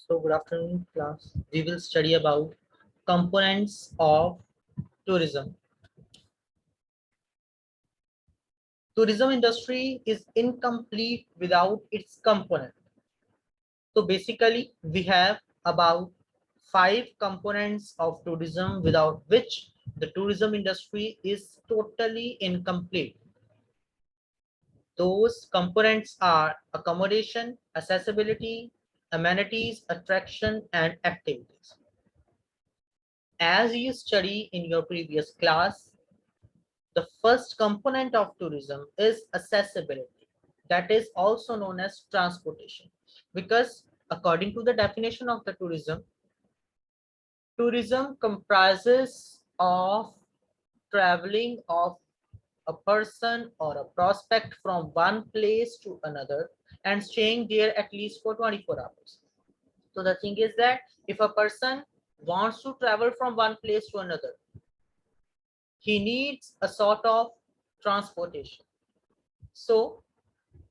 So good afternoon class. We will study about components of tourism. Tourism industry is incomplete without its component. So basically we have about 5 components of tourism without which the tourism industry is totally incomplete. Those components are accommodation, accessibility, amenities, attraction, and activities. As you study in your previous class, the first component of tourism is accessibility. That is also known as transportation. Because according to the definition of the tourism comprises of traveling of a person or a prospect from one place to another and staying there at least for 24 hours. So the thing is that if a person wants to travel from one place to another, he needs a sort of transportation. So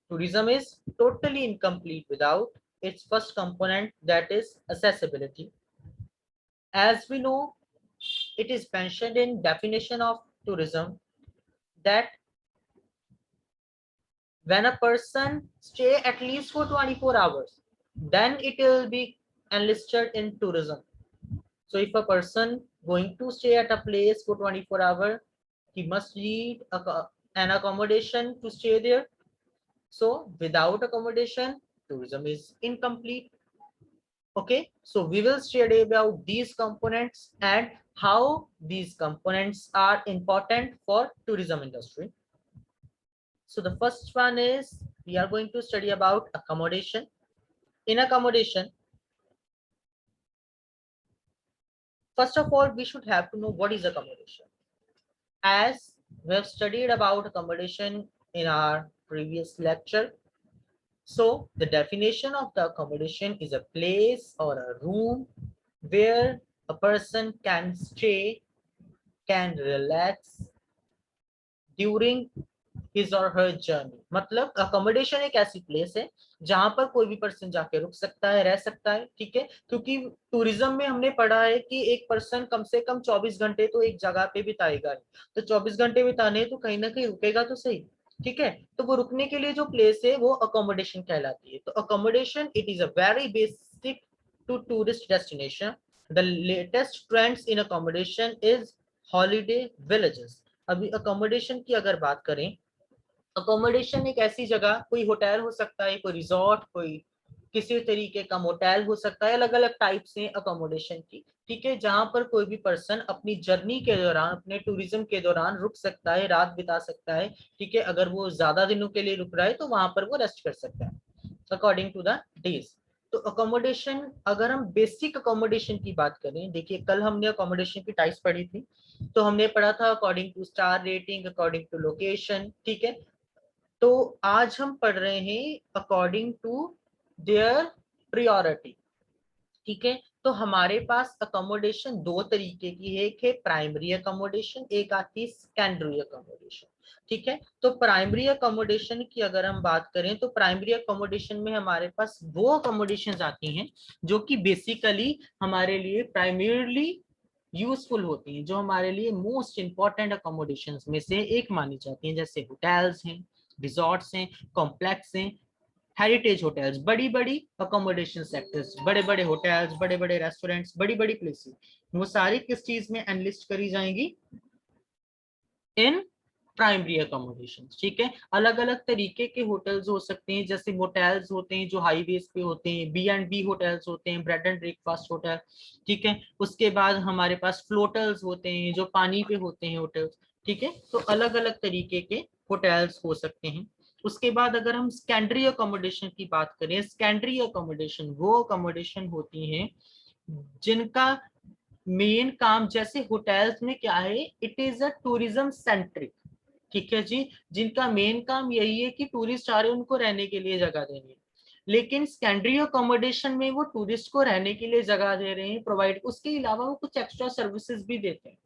tourism is totally incomplete without its first component, that is accessibility. As we know, it is mentioned in definition of tourism that when a person stay at least for 24 hours, then it will be enlisted in tourism. So if a person going to stay at a place for 24 hours, he must need an accommodation to stay there. So without accommodation, tourism is incomplete. Okay, so we will study about these components and how these components are important for tourism industry. So the first one is we are going to study about accommodation. In accommodation, first of all, we should have to know what is accommodation. As we have studied about accommodation in our previous lecture, so the definition of the accommodation is a place or a room where a person can stay, can relax during his or her journey. मतलब accommodation एक ऐसी place है जहां पर कोई भी person जाके रुक सकता है, रह सकता है, ठीक है, क्योंकि टूरिज्म में हमने पढ़ा है कि एक पर्सन कम से कम 24 घंटे तो एक जगह पे बिताएगा, तो 24 घंटे बिताने तो कहीं ना कहीं रुकेगा तो सही, ठीक है, तो वो रुकने के लिए जो प्लेस है वो अकोमोडेशन कहलाती है. तो accommodation it is a very basic to tourist destination. The latest trends in accommodation is holiday villages. अभी अकोमोडेशन की अगर बात करें, अकोमोडेशन एक ऐसी जगह, कोई होटल हो सकता है, कोई रिजॉर्ट, कोई किसी तरीके का मोटेल हो सकता है, अलग अलग टाइप से अकोमोडेशन की, ठीक है, जहां पर कोई भी पर्सन अपनी जर्नी के दौरान, अपने टूरिज्म के दौरान रुक सकता है, रात बिता सकता है, ठीक है, अगर वो ज्यादा दिनों के लिए रुक रहा है तो वहां पर वो रेस्ट कर सकता है अकॉर्डिंग टू द डेज. तो अकोमोडेशन, अगर हम बेसिक अकोमोडेशन की बात करें, देखिए कल हमने अकोमोडेशन की टाइप्स पढ़ी थी, तो हमने पढ़ा था according to star rating, according to location, ठीक है. तो आज हम पढ़ रहे हैं अकॉर्डिंग टू देयर प्रियोरिटी, ठीक है. तो हमारे पास अकोमोडेशन दो तरीके की है, एक है प्राइमरी अकोमोडेशन, एक आती है सेकेंडरी अकोमोडेशन, ठीक है. तो प्राइमरी अकोमोडेशन की अगर हम बात करें तो प्राइमरी अकोमोडेशन में हमारे पास वो अकोमोडेशन आती हैं जो कि बेसिकली हमारे लिए प्राइमरीली यूजफुल होती हैं, जो हमारे लिए मोस्ट इंपॉर्टेंट अकोमोडेशन में से एक मानी जाती हैं, जैसे होटल्स हैं, रिजॉर्ट्स हैं, कॉम्प्लेक्स हैं, हेरिटेज होटल्स, बड़ी बड़ी अकोमोडेशन सेक्टर्स, बड़े बड़े होटल्स, बड़े बड़े रेस्टोरेंट्स, बड़ी बड़ी प्लेसेस, वो सारी किस चीज में एनलिस्ट करी जाएंगी? इन प्राइमरी अकोमोडेशन, ठीक है. अलग अलग तरीके के होटल्स हो सकते हैं, जैसे मोटेल्स होते हैं जो हाईवेज पे होते हैं, B&B होटल्स होते हैं, ब्रेड एंड ब्रेकफास्ट होटल, ठीक है. उसके बाद हमारे पास फ्लोटल्स होते हैं जो पानी पे होते हैं होटल्स, ठीक है. तो अलग अलग तरीके के होटल्स हो सकते हैं. उसके बाद अगर हम सेकेंडरी अकोमोडेशन की बात करें, सेकेंडरी अकोमोडेशन वो अकोमोडेशन होती हैं जिनका मेन काम, जैसे होटल्स में क्या है, it is a tourism centric, ठीक है जी, जिनका मेन काम यही है कि टूरिस्ट आ रहे हैं उनको रहने के लिए जगह देनी है. लेकिन सेकेंडरी अकोमोडेशन में वो टूरिस्ट को रहने के लिए जगह दे रहे हैं प्रोवाइड, उसके अलावा वो कुछ एक्स्ट्रा सर्विसेज भी देते हैं,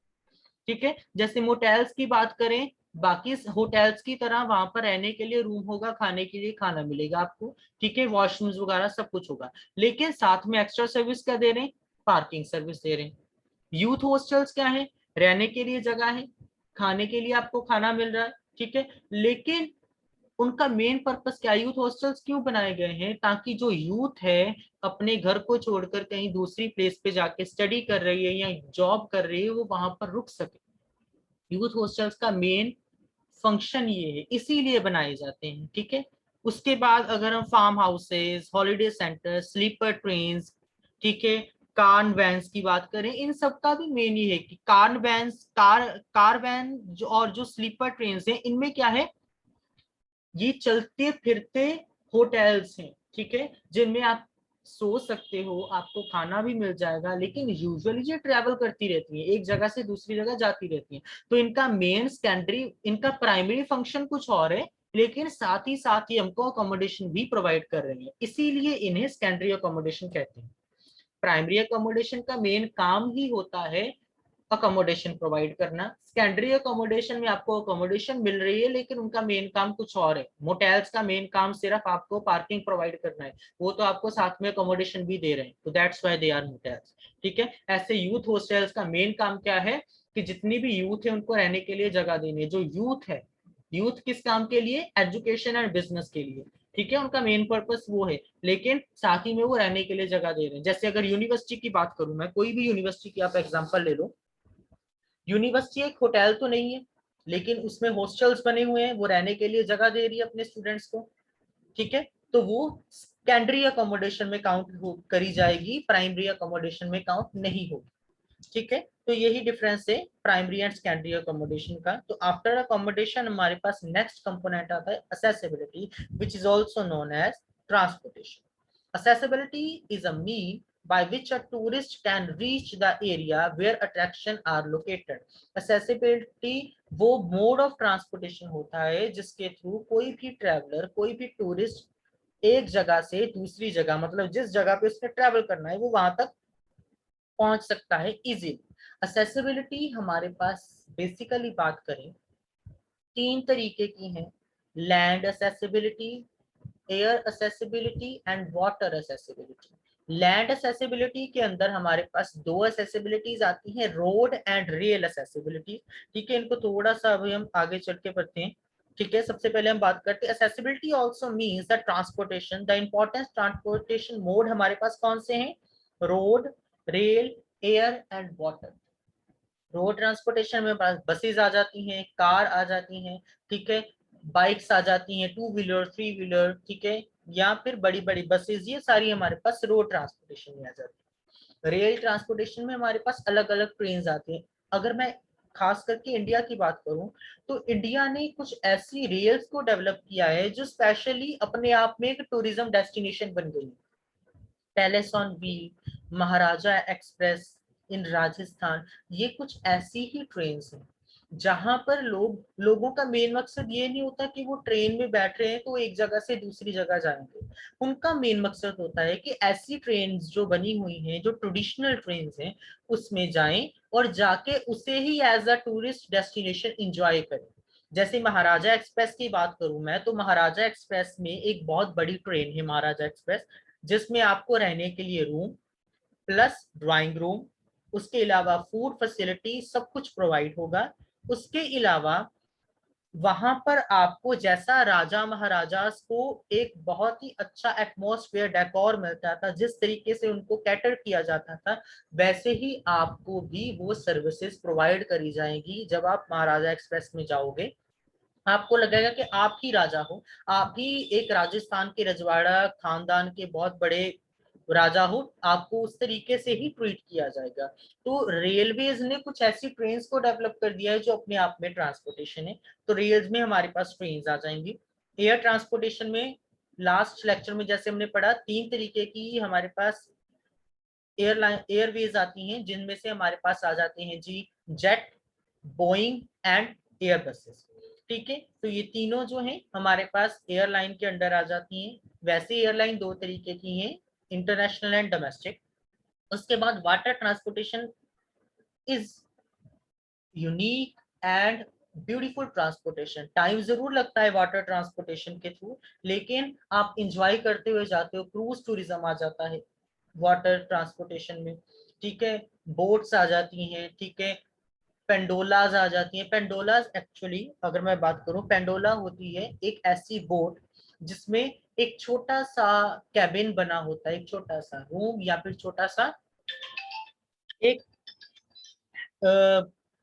ठीक है. जैसे मोटेल्स की बात करें बाकी होटल्स की तरह वहां पर रहने के लिए रूम होगा, खाने के लिए खाना मिलेगा आपको, ठीक है, वॉशरूम्स वगैरह सब कुछ होगा। लेकिन साथ में एक्स्ट्रा सर्विस क्या दे रहे हैं? पार्किंग सर्विस दे रहे हैं। यूथ हॉस्टल्स क्या है? रहने के लिए जगह है, खाने के लिए आपको खाना मिल रहा है, ठीक है, लेकिन उनका मेन पर्पस क्या, यूथ हॉस्टल्स क्यों बनाए गए हैं? ताकि जो यूथ है अपने घर को छोड़कर कहीं दूसरी प्लेस पे जाके स्टडी कर रही है या जॉब कर रही है, वो वहां पर रुक सके। यूथ हॉस्टल्स का मेन फंक्शन ये है, इसीलिए बनाए जाते हैं, ठीक है। उसके बाद अगर हम farm houses, holiday center, sleeper train, ठीक है, कार वैन्स की बात करें, इन सब का भी मेन ये है कि कार वैन जो और जो स्लीपर ट्रेन है, इनमें क्या है, ये चलते फिरते होटल्स हैं, ठीक है, जिनमें आप सो सकते हो, आपको खाना भी मिल जाएगा, लेकिन यूजुअली ये ट्रैवल करती रहती है, एक जगह से दूसरी जगह जाती रहती है। तो इनका मेन सेकेंडरी, इनका प्राइमरी फंक्शन कुछ और है, लेकिन साथ ही हमको अकोमोडेशन भी प्रोवाइड कर रही है, इसीलिए इन्हें सेकेंडरी अकोमोडेशन कहते हैं। प्राइमरी अकोमोडेशन का मेन काम ही होता है अकोमोडेशन प्रोवाइड करना। सेकेंडरी अकोमोडेशन में आपको अकोमोडेशन मिल रही है, लेकिन उनका मेन काम कुछ और है। मोटेल्स का मेन काम सिर्फ आपको पार्किंग प्रोवाइड करना है, वो तो आपको साथ में अकोमोडेशन भी दे रहे हैं, तो that's why they are motels, ठीक है। ऐसे यूथ हॉस्टल्स का मेन काम क्या है कि जितनी भी यूथ है उनको रहने के लिए जगह देनी है। जो यूथ है, यूथ किस काम के लिए? एजुकेशन एंड बिजनेस के लिए, ठीक है, उनका मेन पर्पस वो है, लेकिन साथ ही में वो रहने के लिए जगह दे रहे हैं। जैसे अगर यूनिवर्सिटी की बात करूं मैं, कोई भी यूनिवर्सिटी की आप एग्जांपल ले लो, यूनिवर्सिटी एक होटल तो नहीं है, लेकिन उसमें हॉस्टल्स बने हुए हैं, वो रहने के लिए जगह दे रही है अपने स्टूडेंट्स को, ठीक है, तो वो सेकेंडरी अकोमोडेशन में काउंट करी जाएगी, प्राइमरी अकोमोडेशन में काउंट नहीं होगी, ठीक है। तो यही डिफरेंस है प्राइमरी एंड सेकेंडरी अकोमोडेशन का। तो आफ्टर अकोमोडेशन हमारे पास नेक्स्ट कंपोनेंट आता है accessibility, which is also known as transportation. Accessibility is a mean by which a tourist can reach the area where attraction are located. Accessibility वो mode of transportation होता है जिसके through कोई भी traveller, कोई भी टूरिस्ट एक जगह से दूसरी जगह, मतलब जिस जगह पे उसने ट्रैवल करना है वो वहां तक पहुंच सकता है इजीली। असेसिबिलिटी हमारे पास बेसिकली बात करें तीन तरीके की है: land accessibility, air accessibility and water accessibility. Land accessibility के अंदर हमारे पास दो असेसिबिलिटीज आती हैं, रोड एंड रेल असेसिबिलिटी, ठीक है। इनको थोड़ा सा अभी हम आगे चल के पढ़ते हैं, ठीक है। सबसे पहले हम बात करते हैं accessibility also means the transportation. The important transportation mode हमारे पास कौन से हैं? Road, rail, air and water. Road transportation में बसेस आ जाती हैं, कार आ जाती हैं, ठीक है, बाइक्स आ जाती हैं, टू व्हीलर, थ्री व्हीलर, ठीक है, या फिर बड़ी बड़ी बसेस, ये सारी हमारे पास रोड ट्रांसपोर्टेशन में आ जाती है। रेल ट्रांसपोर्टेशन में हमारे पास अलग अलग ट्रेन आती हैं। अगर मैं खास करके इंडिया की बात करूं, तो इंडिया ने कुछ ऐसी रेल्स को डेवलप किया है जो स्पेशली अपने आप में एक टूरिज्म डेस्टिनेशन बन गई है। Palace on wheel, Maharaja express in Rajasthan, ये कुछ ऐसी ही ट्रेन हैं जहां पर लोगों का मेन मकसद ये नहीं होता कि वो ट्रेन में बैठ रहे हैं तो एक जगह से दूसरी जगह जाएंगे। उनका मेन मकसद होता है कि ऐसी ट्रेन जो बनी हुई हैं, जो ट्रेडिशनल ट्रेन हैं, उसमें जाएं और जाके उसे ही as a tourist destination enjoy करें। जैसे महाराजा एक्सप्रेस की बात करूं मैं, तो महाराजा एक्सप्रेस में एक बहुत बड़ी ट्रेन है महाराजा एक्सप्रेस, जिसमें आपको रहने के लिए रूम प्लस ड्राइंग रूम, उसके अलावा फूड फैसिलिटी सब कुछ प्रोवाइड होगा। उसके अलावा वहां पर आपको जैसा राजा महाराजा को एक बहुत ही अच्छा एटमॉस्फेयर डेकोर मिलता था, जिस तरीके से उनको कैटर किया जाता था, वैसे ही आपको भी वो सर्विसेज प्रोवाइड करी जाएंगी। जब आप महाराजा एक्सप्रेस में जाओगे आपको लगेगा कि आप ही राजा हो, आप ही एक राजस्थान के रजवाड़ा खानदान के बहुत बड़े राजा हो, आपको उस तरीके से ही ट्रीट किया जाएगा। तो रेलवेज ने कुछ ऐसी ट्रेन्स को डेवलप कर दिया है जो अपने आप में ट्रांसपोर्टेशन है। तो रेल्स में हमारे पास ट्रेन्स आ जाएंगी। एयर ट्रांसपोर्टेशन में लास्ट लेक्चर में जैसे हमने पढ़ा, तीन तरीके की हमारे पास एयरलाइन एयरवेज आती हैं, जिनमें से हमारे पास आ जाते हैं जी जेट, बोइंग एंड एयरबसेस, ठीक है। तो ये तीनों जो हैं हमारे पास एयरलाइन के अंडर आ जाती हैं। वैसे एयरलाइन दो तरीके की हैं, इंटरनेशनल एंड डोमेस्टिक। उसके बाद water transportation is unique and beautiful transportation, time जरूर लगता है वाटर ट्रांसपोर्टेशन के थ्रू, लेकिन आप इंजॉय करते हुए जाते हो। क्रूज टूरिज्म आ जाता है वाटर ट्रांसपोर्टेशन में, ठीक है। बोट्स आ जाती हैं, ठीक है। पेंडोलाज आ जाती हैं। पेंडोलाज एक्चुअली अगर मैं बात करूं, पेंडोला होती है एक ऐसी बोट जिसमें एक छोटा सा कैबिन बना होता है, एक छोटा सा रूम या फिर छोटा सा एक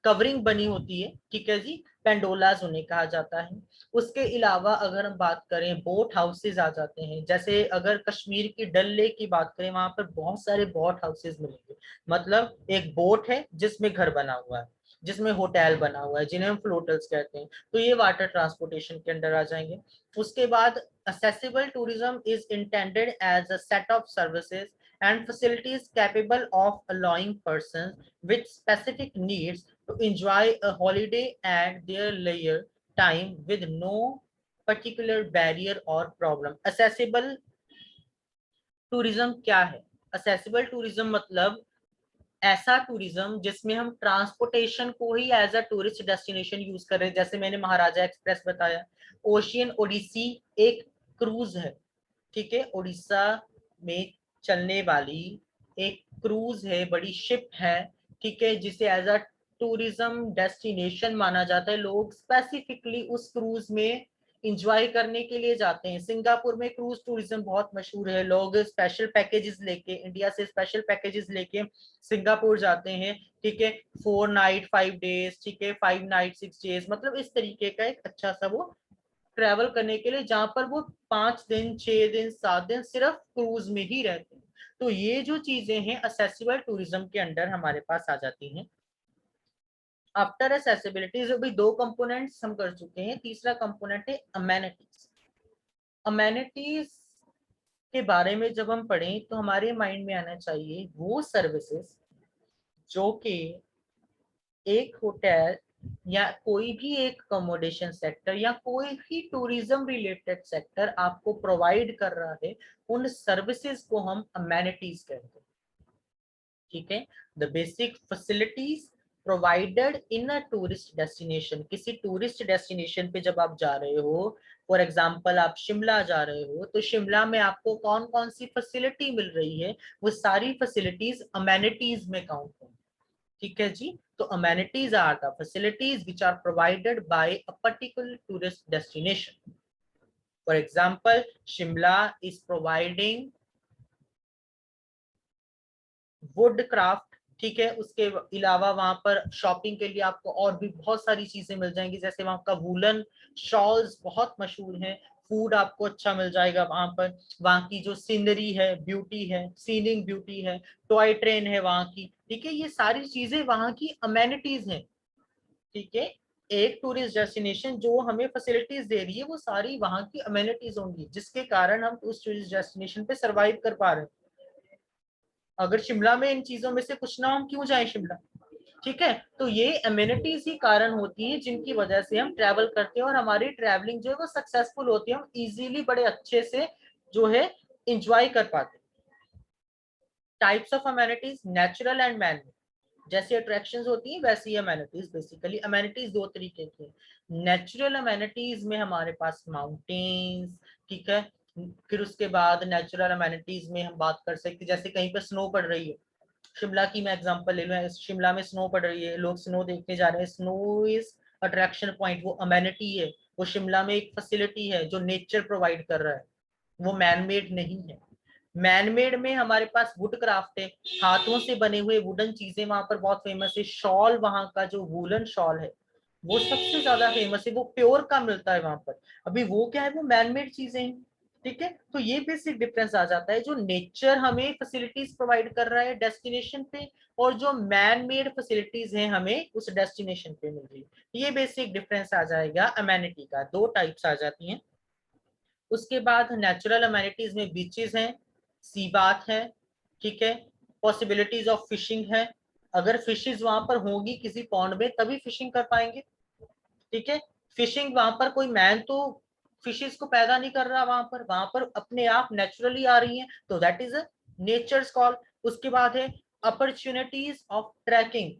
कवरिंग बनी होती है, ठीक है जी। पेंडोलाज उन्हें कहा जाता है। उसके अलावा अगर हम बात करें, बोट हाउसेज आ जाते हैं। जैसे अगर कश्मीर की डल लेक की बात करें, वहां पर बहुत सारे बोट हाउसेज मिलेंगे। मतलब एक बोट है जिसमें घर बना हुआ है, जिसमें होटल बना हुआ है, जिन्हें हम फ्लोटल्स कहते हैं। तो ये वाटर ट्रांसपोर्टेशन के अंडर आ जाएंगे। उसके बाद accessible tourism is intended as a set of services and facilities capable of allowing persons with specific needs to enjoy a holiday at their leisure time with no particular barrier or problem. Accessible tourism क्या है? Accessible tourism मतलब ऐसा tourism जिसमें हम transportation को ही as a tourist destination use कर रहे हैं। जैसे मैंने महाराजा एक्सप्रेस बताया, ओशियन ओडिसी एक क्रूज है, ठीक है। उड़ीसा में चलने वाली एक क्रूज है, बड़ी शिप है, ठीक है, जिसे एज अ टूरिज्म डेस्टिनेशन माना जाता है। लोग स्पेसिफिकली उस क्रूज में इंजॉय करने के लिए जाते हैं। सिंगापुर में क्रूज टूरिज्म बहुत मशहूर है। लोग स्पेशल पैकेजेस लेके, इंडिया से स्पेशल पैकेजेस लेके सिंगापुर जाते हैं, ठीक है। 4 नाइट 5 डेज, ठीक है, 5 नाइट 6 डेज, मतलब इस तरीके का एक अच्छा सा वो ट्रेवल करने के लिए, जहां पर वो 5 दिन 6 दिन 7 दिन सिर्फ क्रूज में ही रहते हैं। तो ये जो चीजें हैं असेसिबल टूरिज्म के अंडर हमारे पास आ जाती हैं। आफ्टर एसेसिबिलिटीज अभी 2 कंपोनेंट्स हम कर चुके हैं, तीसरा कंपोनेंट है अमेनिटीज। अमेनिटीज के बारे में जब हम पढ़ें तो हमारे माइंड में आना चाहिए वो सर्विसेज जो कि एक होटल या कोई भी एक अकोमोडेशन सेक्टर या कोई भी टूरिज्म रिलेटेड सेक्टर आपको प्रोवाइड कर रहा है, उन सर्विसेज को हम अमेनिटीज कहते हैं, ठीक है। The basic facilities provided in a tourist destination. किसी टूरिस्ट डेस्टिनेशन पे जब आप जा रहे हो, फॉर एग्जांपल आप शिमला जा रहे हो, तो शिमला में आपको कौन कौन सी फैसिलिटी मिल रही है, वो सारी फैसिलिटीज अमेनिटीज में काउंट होंगी, ठीक है जी। तो amenities are the facilities which are provided by a particular tourist destination. For example, Shimla is providing would craft, ठीक है। उसके अलावा वहां पर शॉपिंग के लिए आपको और भी बहुत सारी चीजें मिल जाएंगी, जैसे वहां का वूलन शॉल्स बहुत मशहूर हैं। फूड आपको अच्छा मिल जाएगा वहां पर। वहां की जो सीनरी है, ब्यूटी है, सीनिंग ब्यूटी है, टॉय ट्रेन है वहां की, ठीक है। ये सारी चीजें वहां की अमेनिटीज हैं, ठीक है। एक टूरिस्ट डेस्टिनेशन जो हमें फैसिलिटीज दे रही है वो सारी वहां की अमेनिटीज होंगी, जिसके कारण हम उस टूरिस्ट डेस्टिनेशन पे सरवाइव कर पा रहे हैं। अगर शिमला में इन चीजों में से कुछ ना, हम क्यों जाएं शिमला, ठीक है। तो ये अमेनिटीज ही कारण होती है जिनकी वजह से हम ट्रैवल करते हैं और हमारी ट्रैवलिंग जो है वो सक्सेसफुल होती है। हम इजीली बड़े अच्छे से जो है इंजॉय कर पाते हैं। Types of amenities, natural and man. जैसी अट्रैक्शंस होती हैं वैसी अमेनिटीज। बेसिकली अमेनिटीज 2 तरीके की हैं। नेचुरल अमेनिटीज में हमारे पास माउंटेन्स, ठीक है। फिर उसके बाद नेचुरल अमेनिटीज में हम बात कर सकते हैं, जैसे कहीं पर स्नो पड़ रही है। शिमला की मैं एग्जांपल ले लूँ, शिमला में स्नो पड़ रही है, लोग स्नो देखने जा रहे हैं। स्नो इज अट्रैक्शन पॉइंट, वो अमेनिटी है, वो शिमला में एक फैसिलिटी है जो नेचर प्रोवाइड कर रहा है, वो मैन मेड नहीं है। मैनमेड में हमारे पास वुड क्राफ्ट है, हाथों से बने हुए वुडन चीजें वहां पर बहुत फेमस है। शॉल, वहां का जो वूलन शॉल है वो सबसे ज्यादा फेमस है, वो प्योर का मिलता है वहां पर। अभी वो क्या है, वो मैनमेड चीजें हैं, ठीक है। तो ये बेसिक डिफरेंस आ जाता है, जो नेचर हमें फैसिलिटीज प्रोवाइड कर रहा है डेस्टिनेशन पे, और जो मैन मेड फैसिलिटीज हैं हमें उस डेस्टिनेशन पे मिल रही है। ये बेसिक डिफरेंस आ जाएगा अमेनिटी का। 2 टाइप्स आ जाती हैं। उसके बाद नेचुरल अमेनिटीज में बीचेस हैं, सी बाथ है, ठीक है। पॉसिबिलिटीज ऑफ फिशिंग है, अगर फिशेज वहां पर होंगी किसी पॉन्ड में तभी फिशिंग कर पाएंगे, ठीक है। फिशिंग वहां पर कोई मैन तो फिशेज को पैदा नहीं कर रहा, वहां पर अपने आप नेचुरली आ रही हैं, तो that is a nature's call. उसके बाद है opportunities of trekking.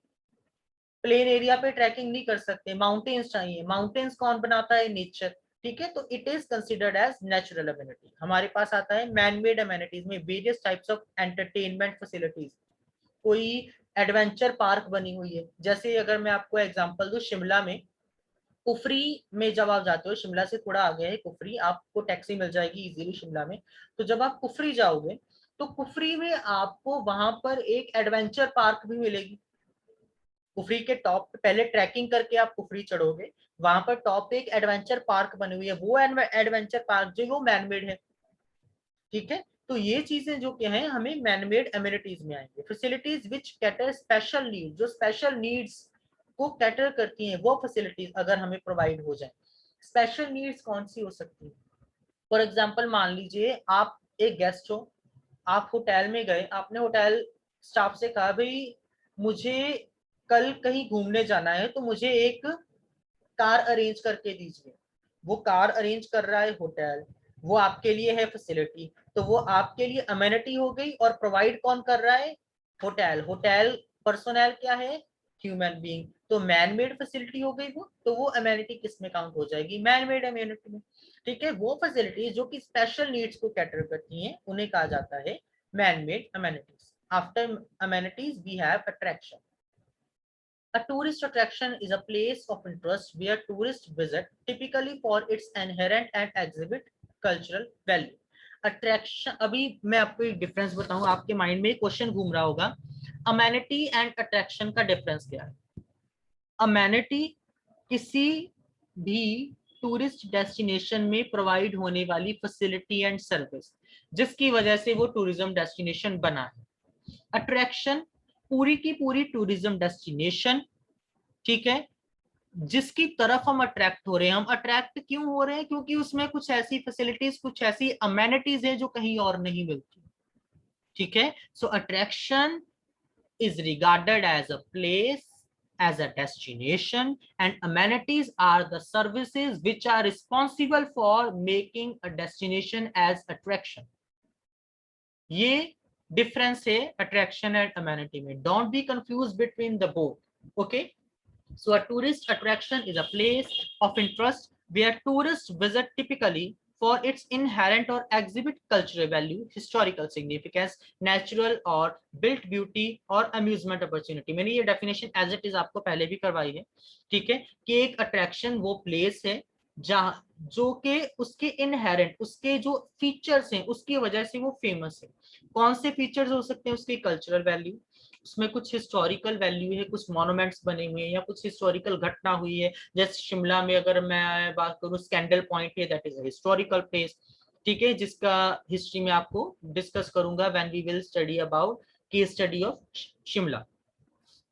Plain area पे ट्रैकिंग नहीं कर सकते, माउंटेन्स चाहिए, माउंटेन्स कौन बनाता है, नेचर। ठीक है, तो it is considered as natural amenity. हमारे पास आता है मैन मेड अमेनिटीज में various types of entertainment facilities. कोई एडवेंचर पार्क बनी हुई है, जैसे अगर मैं आपको एग्जांपल दूं, शिमला में कुफरी में जब आप जाते हो, शिमला से थोड़ा आगे है कुफरी, आपको टैक्सी मिल जाएगी इजीली शिमला में। तो जब आप कुफरी जाओगे तो कुफरी में आपको वहां पर एक एडवेंचर पार्क भी मिलेगी। कुफरी के टॉप पे पहले ट्रैकिंग करके आप कुफरी चढ़ोगे, वहां पर टॉप पे एक एडवेंचर पार्क बनी हुई है, वो एडवेंचर पार्क जो वो मैनमेड है। ठीक है, तो ये चीजें जो क्या है हमें मैनमेड एमिनिटीज में आएंगे। Facilities which cater special need, जो स्पेशल नीड्स को कैटर करती हैं वो फैसिलिटीज अगर हमें प्रोवाइड हो जाए। स्पेशल नीड्स कौन सी हो सकती है? फॉर एग्जाम्पल मान लीजिए आप एक गेस्ट हो, आप होटल में गए, आपने होटल स्टाफ से कहा भाई मुझे कल कहीं घूमने जाना है तो मुझे एक कार अरेंज करके दीजिए। वो कार अरेंज कर रहा है होटल, वो आपके लिए है फैसिलिटी, तो वो आपके लिए अमेनिटी हो गई। और प्रोवाइड कौन कर रहा है? होटल। होटल पर्सोनल क्या है? Human being. तो मैन मेड फैसिलिटी हो गई वो, तो वो अमेनिटी किस में काउंट हो जाएगी? मैन मेड अमेनिटी में। ठीक है, वो फैसिलिटीज जो कि स्पेशल नीड्स को कैटर करती हैं उन्हें कहा जाता है man made amenities. After amenities we have attraction. A tourist attraction is a place of interest where tourists visit, typically for its inherent and exhibit cultural value. Attraction, अभी मैं आपको एक डिफरेंस बताऊं, आपके माइंड में क्वेश्चन घूम रहा होगा, अमेनिटी एंड अट्रैक्शन का डिफरेंस क्या है? अमेनिटी किसी भी टूरिस्ट डेस्टिनेशन में प्रोवाइड होने वाली फैसिलिटी एंड सर्विस जिसकी वजह से वो टूरिज्म डेस्टिनेशन बना है। अट्रैक्शन पूरी की पूरी टूरिज्म डेस्टिनेशन, ठीक है, जिसकी तरफ हम अट्रैक्ट हो रहे हैं। हम अट्रैक्ट क्यों हो रहे हैं? क्योंकि उसमें कुछ ऐसी फैसिलिटीज, कुछ ऐसी अमेनिटीज है जो कहीं और नहीं मिलती। ठीक है, so attraction is regarded as a place, as a destination, and amenities are the services which are responsible for making a destination as attraction. ये डिफरेंस है अट्रैक्शन एंड अमेनिटी में। Don't be confuse between the both. Okay, so a tourist attraction is a place of interest where tourists visit typically for its inherent or exhibit cultural value, historical significance, natural or built beauty और amusement opportunity। मैंने ये definition as it is आपको पहले भी करवाई है। ठीक है, कि एक अट्रैक्शन वो प्लेस है जहां जो के उसके इनहेरेंट, उसके जो फीचर्स हैं उसकी वजह से वो फेमस है। कौन से फीचर्स हो सकते हैं उसके? कल्चरल वैल्यू, उसमें कुछ हिस्टोरिकल वैल्यू है, कुछ मॉन्यूमेंट्स बने हुए हैं या कुछ हिस्टोरिकल घटना हुई है। जैसे शिमला में अगर मैं बात करूं, स्कैंडल पॉइंट है, that is a historical place. ठीक है, जिसका हिस्ट्री में आपको डिस्कस करूंगा when we will study about case study of Shimla.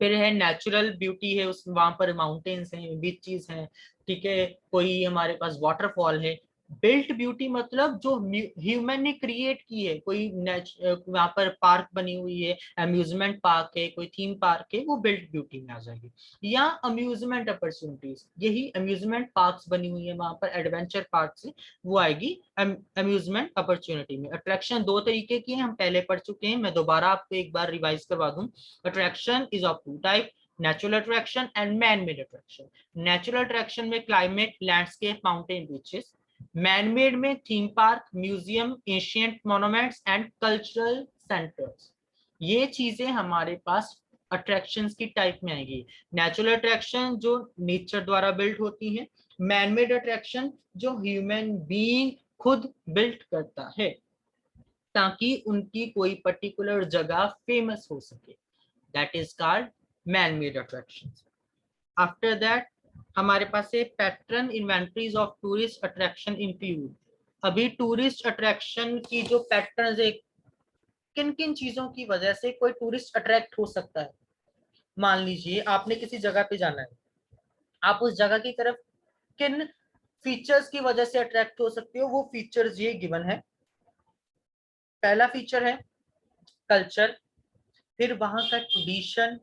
फिर है नेचुरल ब्यूटी है, उस वहां पर माउंटेन्स हैं, बीचेस हैं। ठीक है, कोई हमारे पास वाटरफॉल है। बिल्ट ब्यूटी मतलब जो ह्यूमन ने क्रिएट की है, कोई वहां पर पार्क बनी हुई है, अम्यूजमेंट पार्क है, कोई थीम पार्क है, वो बिल्ट ब्यूटी में आ जाएगी। या अम्यूजमेंट अपॉर्चुनिटीज, यही अम्यूजमेंट पार्क्स बनी हुई है वहां पर, एडवेंचर पार्क से वो आएगी अम्यूजमेंट अपॉर्चुनिटी में। अट्रैक्शन दो तरीके की है, हम पहले पढ़ चुके हैं, मैं दोबारा आपको एक बार रिवाइज करवा दूं। Attraction is of two type, natural attraction and man-made attraction. Natural attraction में climate, landscape, mountain, beaches. Man-made में theme park, museum, ancient monuments and cultural centers. ये चीजें हमारे पास अट्रैक्शंस की टाइप में आएगी। नेचुरल अट्रैक्शन जो नेचर द्वारा बिल्ड होती है, मैन मेड अट्रैक्शन जो ह्यूमन बीइंग खुद बिल्ड करता है ताकि उनकी कोई पर्टिकुलर जगह फेमस हो सके, that is called man-made attractions. After that हमारे पास है pattern inventories of tourist attraction include. अभी टूरिस्ट अट्रैक्शन की जो पैटर्न है, किन किन चीजों की वजह से कोई टूरिस्ट अट्रैक्ट हो सकता है। मान लीजिए आपने किसी जगह पे जाना है, आप उस जगह की तरफ किन फीचर्स की वजह से अट्रैक्ट हो सकते हो, वो फीचर्स ये गिवन है। पहला फीचर है कल्चर, फिर वहां का ट्रेडिशन,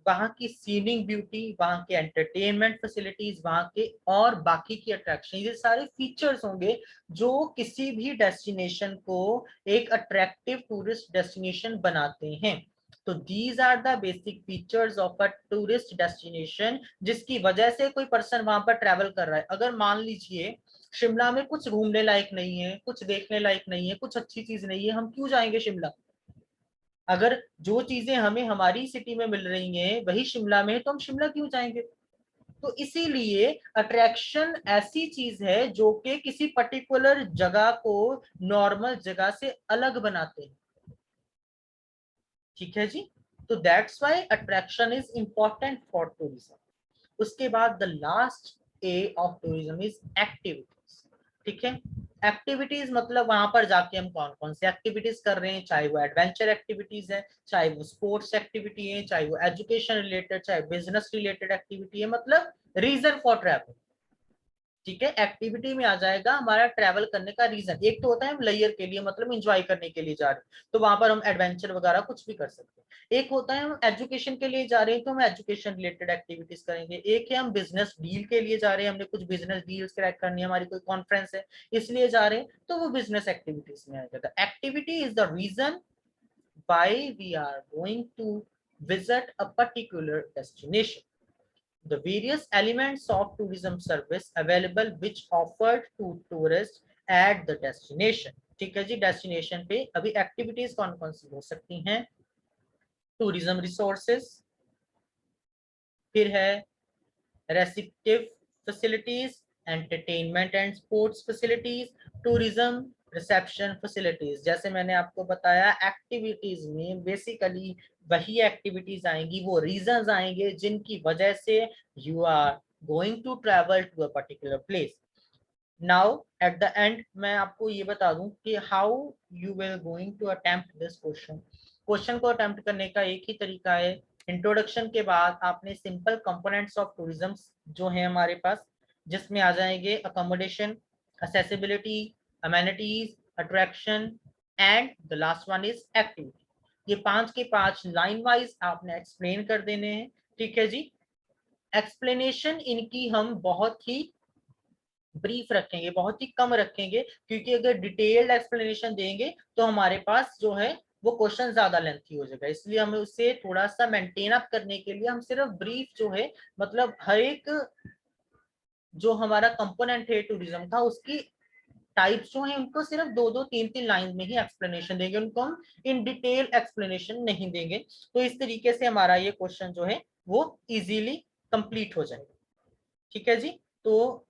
वहां की सीनिंग ब्यूटी, वहां के एंटरटेनमेंट फैसिलिटीज, वहां के और बाकी की अट्रैक्शन, ये सारे फीचर्स होंगे जो किसी भी डेस्टिनेशन को एक अट्रैक्टिव टूरिस्ट डेस्टिनेशन बनाते हैं। तो these are the basic features of a tourist destination, जिसकी वजह से कोई पर्सन वहां पर ट्रैवल कर रहा है। अगर मान लीजिए शिमला में कुछ घूमने लायक नहीं है, कुछ देखने लायक नहीं है, कुछ अच्छी चीज नहीं है, हम क्यों जाएंगे शिमला? अगर जो चीजें हमें हमारी सिटी में मिल रही हैं वही शिमला में है, तो हम शिमला क्यों जाएंगे? तो इसीलिए अट्रैक्शन ऐसी चीज है जो कि किसी पर्टिकुलर जगह को नॉर्मल जगह से अलग बनाते हैं। ठीक है जी। तो that's why attraction is important for tourism. उसके बाद the last A of tourism is activities. ठीक है, एक्टिविटीज मतलब वहां पर जाके हम कौन कौन से एक्टिविटीज कर रहे हैं, चाहे वो एडवेंचर एक्टिविटीज है, चाहे वो स्पोर्ट्स एक्टिविटी है, चाहे वो एजुकेशन रिलेटेड, चाहे बिजनेस रिलेटेड एक्टिविटी है, मतलब रीजन फॉर ट्रैवल। ठीक है, एक्टिविटी में आ जाएगा हमारा ट्रैवल करने का रीजन। एक तो होता है हम लेयर के लिए, मतलब एंजॉय करने के लिए जा रहे हैं, तो वहां पर हम एडवेंचर वगैरह कुछ भी कर सकते हैं। एक होता है हम एजुकेशन के लिए जा रहे हैं, तो हम एजुकेशन रिलेटेड एक्टिविटीज करेंगे। एक है हम बिजनेस डील के लिए जा रहे हैं, हमने कुछ बिजनेस डील्स क्रैक करनी है, हमारी कोई कॉन्फ्रेंस है इसलिए जा रहे हैं, तो वो बिजनेस एक्टिविटीज में आएगा। Activity is the reason why we are going to visit a particular destination. The various elements of tourism service available which offered to tourists at the destination. ठीक है जी, डेस्टिनेशन पे अभी एक्टिविटीज कौन कौन सी हो सकती हैं? टूरिज्म रिसोर्सेज, फिर है receptive facilities, entertainment and sports facilities, tourism reception facilities. जैसे मैंने आपको बताया एक्टिविटीज में बेसिकली वही एक्टिविटीज आएंगी, वो रीजंस आएंगे जिनकी वजह से you are going to travel to a particular place. Now at the end मैं आपको ये बता दूं कि how you will going to attempt this question. Question को अटेम्प्ट करने का एक ही तरीका है। इंट्रोडक्शन के बाद आपने सिंपल कंपोनेंट्स ऑफ टूरिज्म जो है हमारे पास, जिसमें आ जाएंगे accommodation, accessibility, amenities, attraction and the last one is activity। ये पांच के पांच लाइन वाइज आपने एक्सप्लेन कर देने हैं। ठीक है जी। एक्सप्लेनेशन इनकी हम बहुत ही ब्रीफ रखेंगे, बहुत ही कम रखेंगे, क्योंकि अगर डिटेल्ड एक्सप्लेनेशन देंगे तो हमारे पास जो है वो क्वेश्चन ज्यादा लेंथी हो जाएगा। इसलिए हमें उसे थोड़ा सा मेंटेन अप करने के लिए हम सिर्फ ब्रीफ जो है, मतलब हर एक जो हमारा कंपोनेंट है टूरिज्म का उसकी टाइप्स जो है उनको सिर्फ दो दो तीन तीन लाइन में ही एक्सप्लेनेशन देंगे, उनको हम इन डिटेल एक्सप्लेनेशन नहीं देंगे। तो इस तरीके से हमारा ये क्वेश्चन जो है वो इजीली कंप्लीट हो जाएगा। ठीक है जी। तो